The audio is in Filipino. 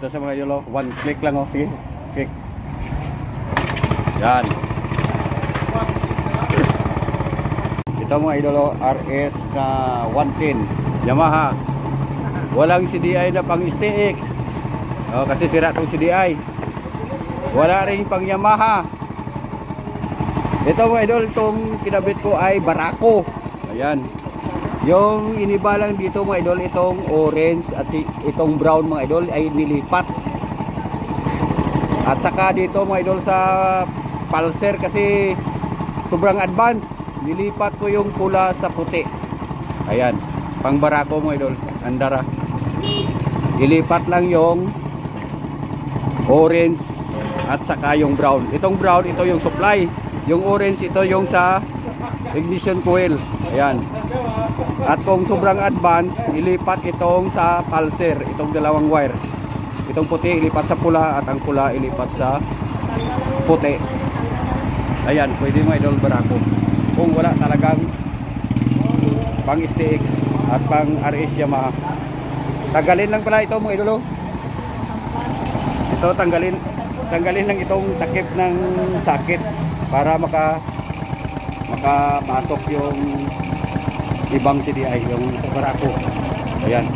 Ito sa mga idol, one click lang oh. Sige, click. Yan. Ito mga idol, RS na 110 Yamaha. Walang CDI na pang STX. Oh, kasi sira tong CDI. Wala rin pang Yamaha. Ito mga idol, itong kinabit ko ay Barako. Ayan. Yung iniba lang dito mga idol, itong orange at itong brown mga idol ay nilipat. At saka dito mga idol sa Pulsar kasi sobrang advance, nilipat ko yung pula sa puti. Ayan, pang Barako mga idol, andara. Ilipat lang yung orange at saka yung brown. Itong brown, ito yung supply. Yung orange, ito yung sa ignition coil. Ayan. At kung sobrang advance, ilipat itong sa Pulsar, itong dalawang wire. Itong puti ilipat sa pula at ang pula ilipat sa puti. Ayan, pwede mo idol Barako. Kung wala talagang pang STX at pang RS Yamaha. Tanggalin lang pala ito mga idolo. Ito tanggalin lang itong takip ng sakit para makapasok yung ibang CDI, yung sa Barako. Ayan.